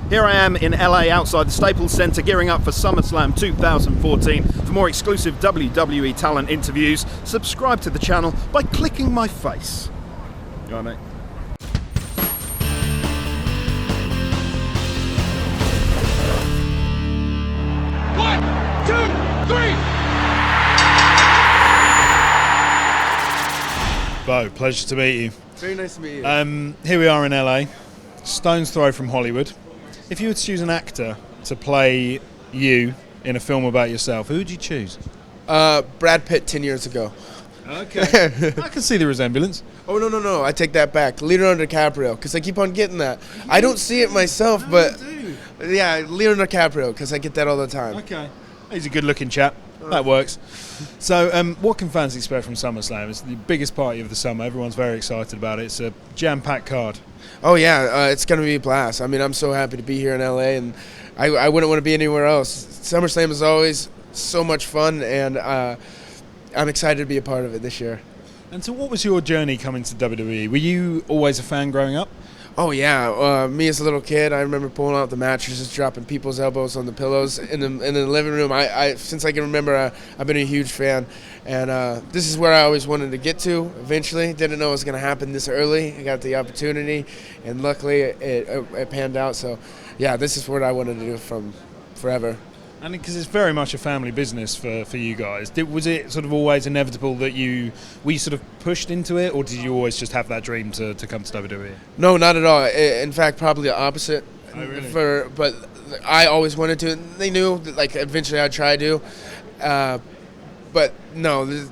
Here I am in LA outside the Staples Center gearing up for SummerSlam 2014. For more exclusive WWE talent interviews, subscribe to the channel by clicking my face. Go on, mate. One, two, three. Bo, pleasure to meet you. Very nice to meet you. Here we are in LA, stone's throw from Hollywood. If you were to choose an actor to play you in a film about yourself, who would you choose? Brad Pitt 10 years ago. Okay. I can see the resemblance. Oh, no. I take that back. Leonardo DiCaprio, because I keep on getting that. I don't see it myself, but yeah, Leonardo DiCaprio, because I get that all the time. Okay. He's a good-looking chap. That works. So, what can fans expect from SummerSlam? It's the biggest party of the summer. Everyone's very excited about it. It's a jam-packed card. Oh, yeah, it's going to be a blast. I mean, I'm so happy to be here in L.A., and I wouldn't want to be anywhere else. SummerSlam is always so much fun, and I'm excited to be a part of it this year. And so what was your journey coming to WWE? Were you always a fan growing up? Oh, yeah. Me as a little kid, I remember pulling out the mattresses, dropping people's elbows on the pillows in the living room. Since I can remember, I've been a huge fan. And this is where I always wanted to get to eventually. Didn't know it was going to happen this early. I got the opportunity, and luckily it panned out. So, yeah, this is what I wanted to do from forever. And because it's very much a family business for you guys, was it sort of always inevitable that were you sort of pushed into it, or did you always just have that dream to come to WWE? No, not at all. In fact, probably the opposite. Oh, really? But I always wanted to. They knew that, like, eventually I'd try to. But no,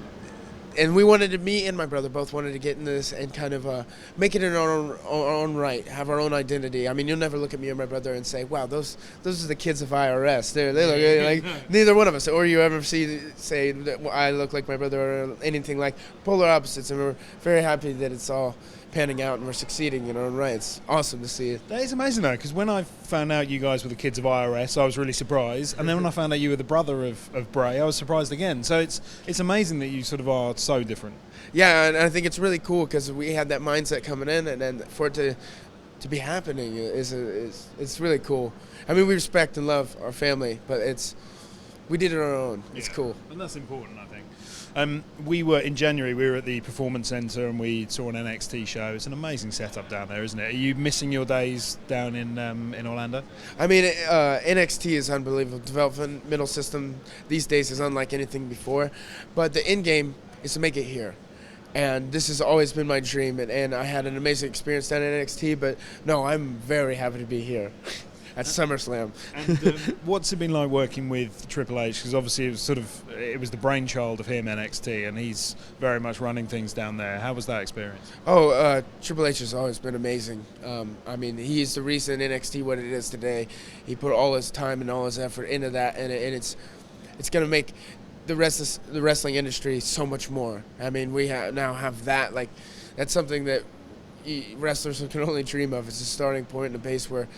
and we wanted to, me and my brother both wanted to get into this and kind of make it in our own right, have our own identity. I mean, you'll never look at me or my brother and say, wow, those are the kids of IRS. They look like neither one of us. Or you ever say that I look like my brother or anything like polar opposites. And we're very happy that it's all panning out and we're succeeding in our own right. It's awesome to see it. That is amazing, though, because when I found out you guys were the kids of IRS, I was really surprised. And then when I found out you were the brother of Bray, I was surprised again. So it's amazing that you sort of are so different. Yeah, and I think it's really cool because we had that mindset coming in, and then for it to be happening is really cool. I mean, we respect and love our family, but we did it on our own. It's cool. And that's important, I think. In January, we were at the Performance Center and we saw an NXT show. It's an amazing setup down there, isn't it? Are you missing your days down in Orlando? I mean, NXT is unbelievable. Developmental system these days is unlike anything before. But the end game is to make it here. And this has always been my dream. And I had an amazing experience down at NXT. But no, I'm very happy to be here. At SummerSlam. And what's it been like working with Triple H? Because obviously it was the brainchild of him, NXT, and he's very much running things down there. How was that experience? Oh, Triple H has always been amazing. I mean, he's the reason NXT what it is today. He put all his time and all his effort into that, and it's going to make the wrestling industry so much more. I mean, we now have that. Like, that's something that wrestlers can only dream of. It's a starting point and a base where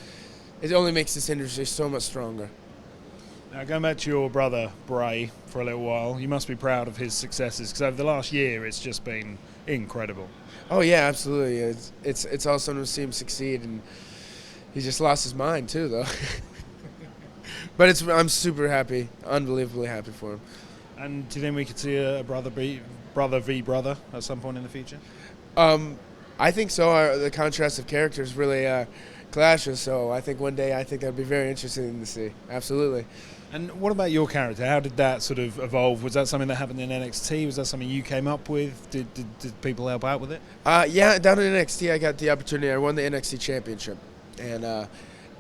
it only makes this industry so much stronger. Now, going back to your brother, Bray, for a little while, you must be proud of his successes, because over the last year, it's just been incredible. Oh, yeah, absolutely. It's awesome to see him succeed, and he just lost his mind, too, though. But I'm super happy, unbelievably happy for him. And do you think we could see a brother v brother at some point in the future? I think so. The contrast of characters really clashes, so I think one day that would be very interesting to see. Absolutely. And what about your character? How did that sort of evolve? Was that something that happened in NXT? Was that something you came up with? Did people help out with it? Yeah, down in NXT, I got the opportunity. I won the NXT Championship, and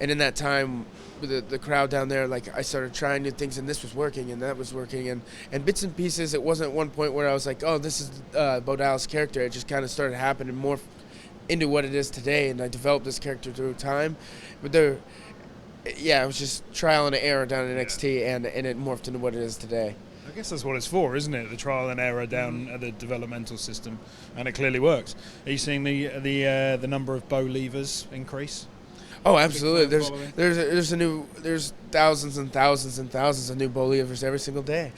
in that time, with the crowd down there, like, I started trying new things, and this was working, and that was working, and bits and pieces. It wasn't one point where I was like, oh, this is Bo Dallas' character. It just kind of started happening more into what it is today, and I developed this character through time. But it was just trial and error down in NXT, and it morphed into what it is today. I guess that's what it's for, isn't it? The trial and error down at the developmental system, and it clearly works. Are you seeing the number of Bo leavers increase? Oh, absolutely. There's thousands and thousands and thousands of new Bo leavers every single day.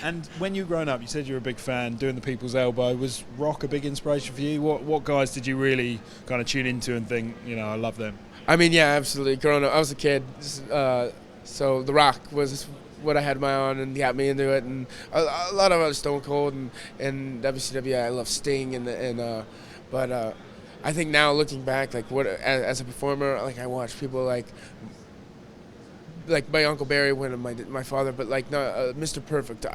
And when you were growing up, you said you were a big fan, doing the People's Elbow. Was Rock a big inspiration for you? What guys did you really kind of tune into and think, I love them? I mean, yeah, absolutely. Growing up, I was a kid, so The Rock was what I had my on and got me into it, and a lot of other Stone Cold and WCW. I love Sting but I think now looking back, like what as a performer, like I watch people like my Uncle Barry, when my father, but like Mr. Perfect.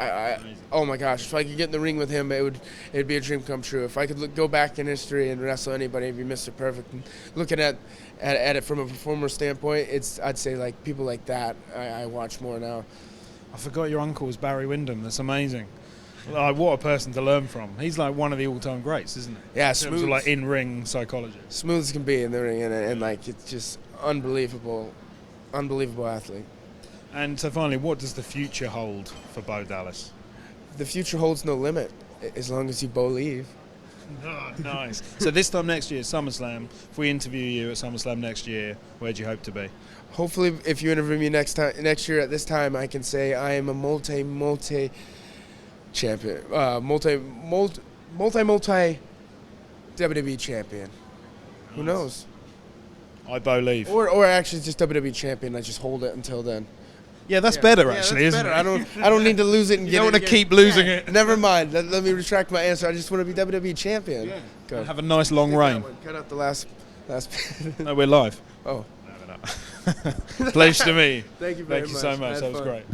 Oh my gosh, if I could get in the ring with him, it'd be a dream come true. If I could go back in history and wrestle anybody, it'd be Mr. Perfect. And looking at it from a performer standpoint, I'd say like people like that I watch more now. I forgot your uncle was Barry Windham. That's amazing. Like, what a person to learn from. He's like one of the all-time greats, isn't he? Yeah, in terms of like in-ring psychology. Smooth as can be in the ring, and like it's just unbelievable athlete. And so finally, what does the future hold for Bo Dallas? The future holds no limit, as long as you believe. Oh, nice. So this time next year, SummerSlam, if we interview you at SummerSlam next year, where do you hope to be? Hopefully, if you interview me next year at this time, I can say I am a multi champion, multi WWE champion. Who knows? I believe. Or actually just WWE champion. I just hold it until then. Yeah, that's better actually, that's isn't better. it? I don't need to lose it and You get don't it want to again. keep losing it. Never mind. Let me retract my answer. I just want to be WWE champion. Yeah. Go. Have a nice long reign. Cut out the last. No, we're live. Oh. No, we're not. Pleasure to meet you. Thank you very Thank you much. so I much. had That was fun. great.